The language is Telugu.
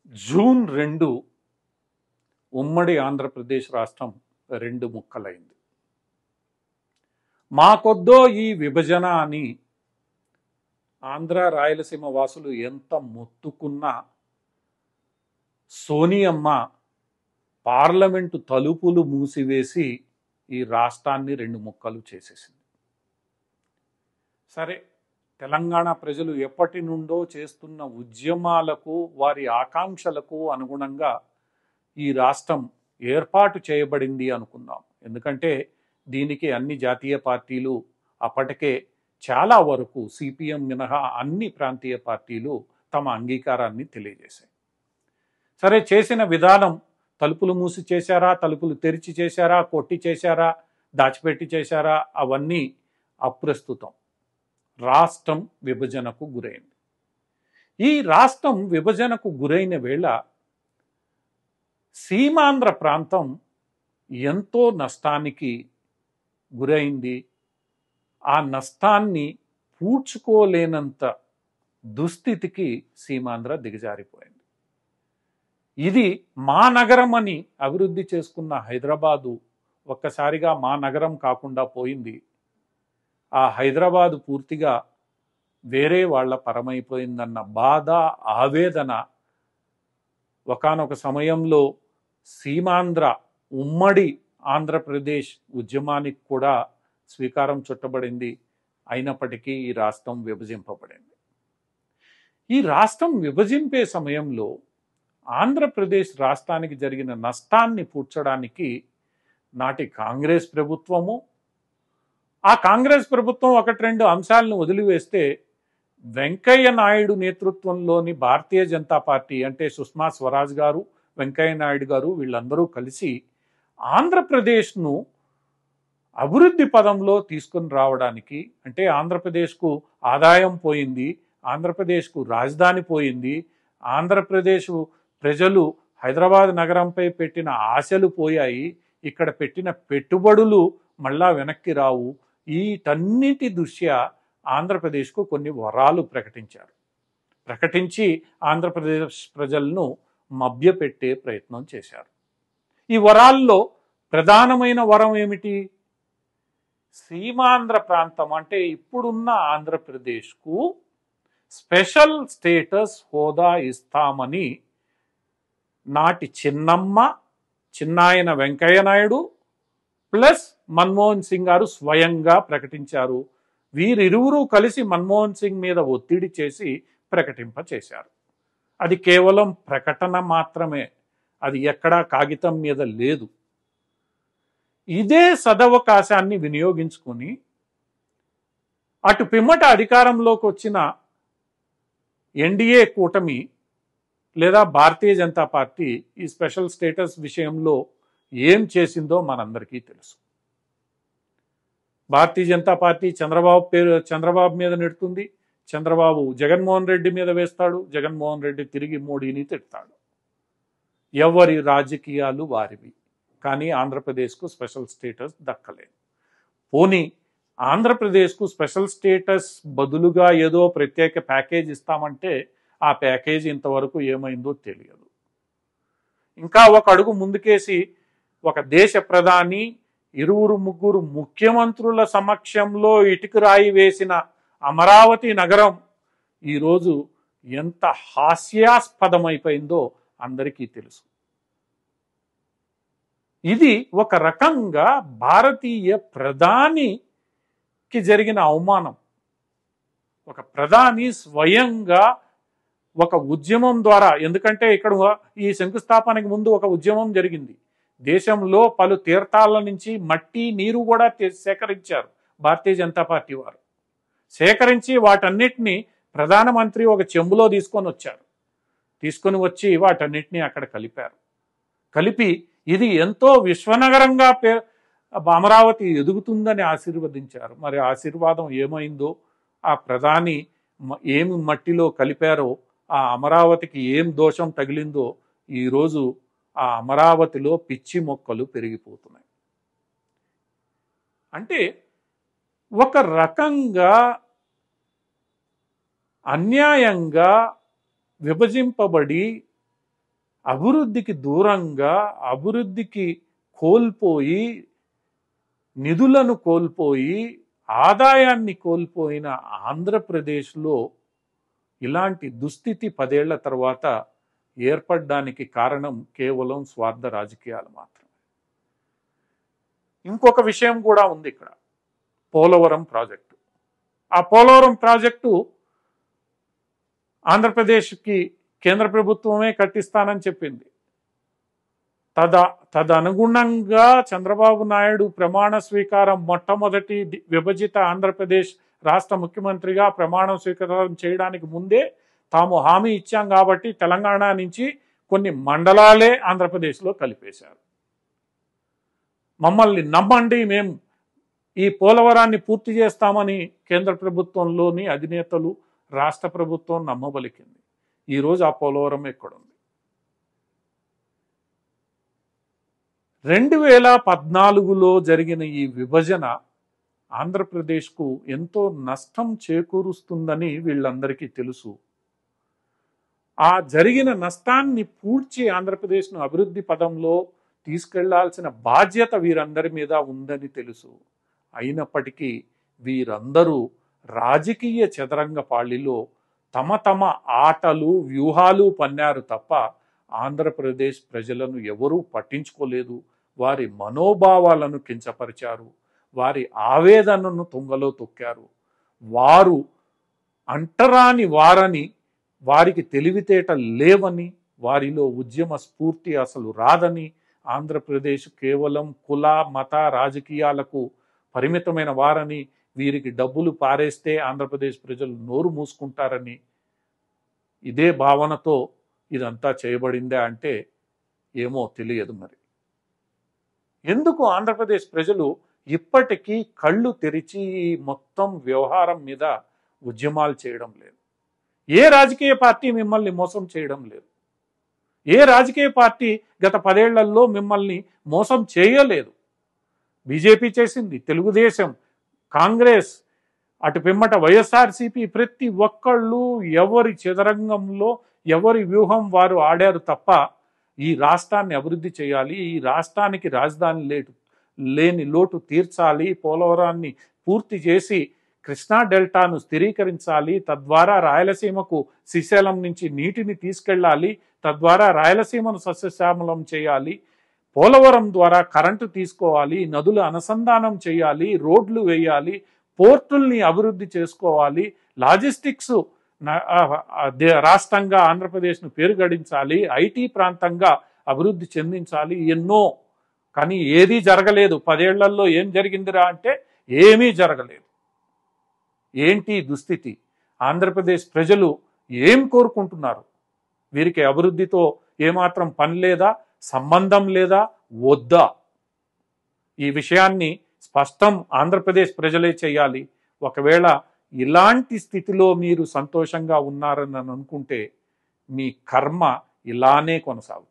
జూన్ 2 ఉమ్మడి ఆంధ్రప్రదేశ్ రాష్ట్రం రెండు ముక్కలైంది. మాకొద్దో ఈ విభజన అని ఆంధ్ర రాయలసీమ వాసులు ఎంత మొత్తుకున్నా సోనియమ్మ పార్లమెంటు తలుపులు మూసివేసి ఈ రాష్ట్రాన్ని రెండు ముక్కలు చేసేసింది. సరే, తెలంగాణ ప్రజలు ఎప్పటి నుండో చేస్తున్న ఉద్యమాలకు వారి ఆకాంక్షలకు అనుగుణంగా ఈ రాష్ట్రం ఏర్పాటు చేయబడింది అనుకుందాం. ఎందుకంటే దీనికి అన్ని జాతీయ పార్టీలు అప్పటికే చాలా వరకు సిపిఎం మినహా అన్ని ప్రాంతీయ పార్టీలు తమ అంగీకారాన్ని తెలియజేశాయి. సరే, చేసిన విధానం తలుపులు మూసి చేశారా, తలుపులు తెరిచి చేశారా, కొట్టి చేశారా, దాచిపెట్టి చేశారా, అవన్నీ అప్రస్తుతం. రాష్ట్రం విభజనకు గురైంది. ఈ రాష్ట్రం విభజనకు గురైన వేళ సీమాంధ్ర ప్రాంతం ఎంతో నష్టానికి గురైంది. ఆ నష్టాన్ని పూడ్చుకోలేనంత దుస్థితికి సీమాంధ్ర దిగజారిపోయింది. ఇది మా నగరం అని అభివృద్ధి చేసుకున్న హైదరాబాదు ఒక్కసారిగా మా నగరం కాకుండా పోయింది. ఆ హైదరాబాదు పూర్తిగా వేరే వాళ్ళ పరమైపోయిందన్న బాధ, ఆవేదన ఒకానొక సమయంలో సీమాంధ్ర ఉమ్మడి ఆంధ్రప్రదేశ్ ఉద్యమానికి కూడా స్వీకారం చుట్టబడింది. అయినప్పటికీ ఈ రాష్ట్రం విభజింపబడింది. ఈ రాష్ట్రం విభజింపే సమయంలో ఆంధ్రప్రదేశ్ రాష్ట్రానికి జరిగిన నష్టాన్ని పూడ్చడానికి నాటి కాంగ్రెస్ ప్రభుత్వము, ఆ కాంగ్రెస్ ప్రభుత్వం ఒకటి రెండు అంశాలను వదిలివేస్తే వెంకయ్య నాయుడు నేతృత్వంలోని భారతీయ జనతా పార్టీ అంటే సుష్మా స్వరాజ్ గారు, వెంకయ్య నాయుడు గారు వీళ్ళందరూ కలిసి ఆంధ్రప్రదేశ్ను అభివృద్ధి పదంలో తీసుకుని రావడానికి, అంటే ఆంధ్రప్రదేశ్కు ఆదాయం పోయింది, ఆంధ్రప్రదేశ్కు రాజధాని పోయింది, ఆంధ్రప్రదేశ్ ప్రజలు హైదరాబాద్ నగరంపై పెట్టిన ఆశలు పోయాయి, ఇక్కడ పెట్టిన పెట్టుబడులు మళ్ళా వెనక్కి రావు, వీటన్నిటి దృష్ట్యా ఆంధ్రప్రదేశ్కు కొన్ని వరాలు ప్రకటించి ఆంధ్రప్రదేశ్ ప్రజలను మభ్యపెట్టే ప్రయత్నం చేశారు. ఈ వరాల్లో ప్రధానమైన వరం ఏమిటి? సీమాంధ్ర ప్రాంతం అంటే ఇప్పుడున్న ఆంధ్రప్రదేశ్కు స్పెషల్ స్టేటస్ హోదా ఇస్తామని నాటి చిన్నమ్మ, చిన్నాయన వెంకయ్య నాయుడు ప్లస్ మన్మోహన్ సింగ్ గారు స్వయంగా ప్రకటించారు. వీరిరువురు కలిసి మన్మోహన్ సింగ్ మీద ఒత్తిడి చేసి ప్రకటింపచేశారు. అది కేవలం ప్రకటన మాత్రమే, అది ఎక్కడా కాగితం మీద లేదు. ఇదే సదవకాశాన్ని వినియోగించుకొని అటు పిమ్మట అధికారంలోకి వచ్చిన ఎన్డీఏ కూటమి లేదా భారతీయ జనతా పార్టీ ఈ స్పెషల్ స్టేటస్ విషయంలో ఏం చేసిందో మనందరికీ తెలుసు. భారతీయ జనతా పార్టీ చంద్రబాబు మీద నెడుతుంది, చంద్రబాబు జగన్మోహన్ రెడ్డి మీద వేస్తాడు, జగన్మోహన్ రెడ్డి తిరిగి మోడీని తిడతాడు. ఎవరి రాజకీయాలు వారివి. కానీ ఆంధ్రప్రదేశ్కు స్పెషల్ స్టేటస్ దక్కలేదు. పోనీ ఆంధ్రప్రదేశ్కు స్పెషల్ స్టేటస్ బదులుగా ఏదో ప్రత్యేక ప్యాకేజ్ ఇస్తామంటే ఆ ప్యాకేజ్ ఇంతవరకు ఏమైందో తెలియదు. ఇంకా ఒక అడుగు ముందుకేసి ఒక దేశ ప్రధాని, ఇరువురు ముగ్గురు ముఖ్యమంత్రుల సమక్షంలో ఇటుకరాయి వేసిన అమరావతి నగరం ఈరోజు ఎంత హాస్యాస్పదమైపోయిందో అందరికీ తెలుసు. ఇది ఒక రకంగా భారతీయ ప్రధానికి జరిగిన అవమానం. ఒక ప్రధాని స్వయంగా ఒక ఉద్యమం ద్వారా, ఎందుకంటే ఇక్కడ ఈ శంకుస్థాపనకి ముందు ఒక ఉద్యమం జరిగింది. దేశంలో పలు తీర్థాల నుంచి మట్టి, నీరు కూడా సేకరించారు భారతీయ జనతా పార్టీ వారు. సేకరించి వాటన్నిటిని ప్రధానమంత్రి ఒక చెంబులో తీసుకొని వచ్చి వాటన్నిటిని అక్కడ కలిపి ఇది ఎంతో విశ్వనగరంగా అమరావతి ఎదుగుతుందని ఆశీర్వదించారు. మరి ఆశీర్వాదం ఏమైందో, ఆ ప్రధాని ఏమి మట్టిలో కలిపారో, ఆ అమరావతికి ఏం దోషం తగిలిందో ఈరోజు ఆ అమరావతిలో పిచ్చి మొక్కలు పెరిగిపోతున్నాయి. అంటే ఒక రకంగా అన్యాయంగా విభజింపబడి అభివృద్ధికి దూరంగా, అభివృద్ధికి కోల్పోయి, నిధులను కోల్పోయి, ఆదాయాన్ని కోల్పోయిన ఆంధ్రప్రదేశ్లో ఇలాంటి దుస్థితి 10 ఏళ్ల తర్వాత ఏర్పడడానికి కారణం కేవలం స్వార్థ రాజకీయాలు మాత్రమే. ఇంకొక విషయం కూడా ఉంది ఇక్కడ, పోలవరం ప్రాజెక్టు. ఆ పోలవరం ప్రాజెక్టు ఆంధ్రప్రదేశ్కి కేంద్ర ప్రభుత్వమే కట్టిస్తానని చెప్పింది. తదనుగుణంగా చంద్రబాబు నాయుడు ప్రమాణ స్వీకారం, మొట్టమొదటి విభజిత ఆంధ్రప్రదేశ్ రాష్ట్ర ముఖ్యమంత్రిగా ప్రమాణ స్వీకారం చేయడానికి ముందే తాము హామీ ఇచ్చాం కాబట్టి తెలంగాణ నుంచి కొన్ని మండలాలే ఆంధ్రప్రదేశ్లో కలిపేశారు. మమ్మల్ని నమ్మండి, మేము ఈ పోలవరాన్ని పూర్తి చేస్తామని కేంద్ర ప్రభుత్వంలోని అధినేతలు, రాష్ట్ర ప్రభుత్వం నమ్మబలికింది. ఈరోజు ఆ పోలవరం ఎక్కడుంది? 2014లో జరిగిన ఈ విభజన ఆంధ్రప్రదేశ్కు ఎంతో నష్టం చేకూరుస్తుందని వీళ్ళందరికీ తెలుసు. ఆ జరిగిన నష్టాన్ని పూడ్చి ఆంధ్రప్రదేశ్ను అభివృద్ధి పదంలో తీసుకెళ్లాల్సిన బాధ్యత వీరందరి మీద ఉందని తెలుసు. అయినప్పటికీ వీరందరూ రాజకీయ చదరంగ పాళిలో తమ తమ ఆటలు, వ్యూహాలు పన్నారు తప్ప ఆంధ్రప్రదేశ్ ప్రజలను ఎవరూ పట్టించుకోలేదు. వారి మనోభావాలను కించపరిచారు, వారి ఆవేదనను తుంగలో తొక్కారు. వారు అంటరాని వారని, వారికి తెలివితేటలు లేవని, వారిలో ఉద్యమ స్ఫూర్తి అసలు రాదని, ఆంధ్రప్రదేశ్ కేవలం కుల మత రాజకీయాలకు పరిమితమైన వారని, వీరికి డబ్బులు పారేస్తే ఆంధ్రప్రదేశ్ ప్రజలు నోరు మూసుకుంటారని, ఇదే భావనతో ఇదంతా చేయబడిందే అంటే ఏమో తెలియదు. మరి ఎందుకు ఆంధ్రప్రదేశ్ ప్రజలు ఇప్పటికీ కళ్ళు తెరిచి ఈ మొత్తం వ్యవహారం మీద ఉద్యమాలు చేయడం లేదు? ఏ రాజకీయ పార్టీ మిమ్మల్ని మోసం చేయడం లేదు. ఏ రాజకీయ పార్టీ గత 10 ఏళ్లలో మిమ్మల్ని మోసం చేయలేదు. బీజేపీ చేసింది, తెలుగుదేశం, కాంగ్రెస్, అటు పిమ్మట వైఎస్ఆర్సీపీ, ప్రతి ఒక్కళ్ళు ఎవరి చదరంగంలో ఎవరి వ్యూహం వారు ఆడారు తప్ప ఈ రాష్ట్రాన్ని అభివృద్ధి చేయాలి, ఈ రాష్ట్రానికి రాజధాని లేని లోటు తీర్చాలి, పోలవరాన్ని పూర్తి చేసి కృష్ణా డెల్టాను స్థిరీకరించాలి, తద్వారా రాయలసీమకు శ్రీశైలం నుంచి నీటిని తీసుకెళ్ళాలి, తద్వారా రాయలసీమను సస్యశ్యామలం చేయాలి, పోలవరం ద్వారా కరెంటు తీసుకోవాలి, నదుల అనుసంధానం చేయాలి, రోడ్లు వేయాలి, పోర్టుల్ని అభివృద్ధి చేసుకోవాలి, లాజిస్టిక్స్ రాష్ట్రంగా ఆంధ్రప్రదేశ్ను పేరు గడించాలి, ఐటీ ప్రాంతంగా అభివృద్ధి చెందించాలి, ఎన్నో. కానీ ఏదీ జరగలేదు. 10 ఏళ్లలో ఏం జరిగిందిరా అంటే ఏమీ జరగలేదు. ఏంటి దుస్థితి? ఆంధ్రప్రదేశ్ ప్రజలు ఏం కోరుకుంటున్నారు? వీరికి అభివృద్ధితో ఏమాత్రం పని లేదా, సంబంధం లేదా, వద్దా? ఈ విషయాన్ని స్పష్టం ఆంధ్రప్రదేశ్ ప్రజలే చేయాలి. ఒకవేళ ఇలాంటి స్థితిలో మీరు సంతోషంగా ఉన్నారని అనుకుంటే మీ కర్మ ఇలానే కొనసాగుతుంది.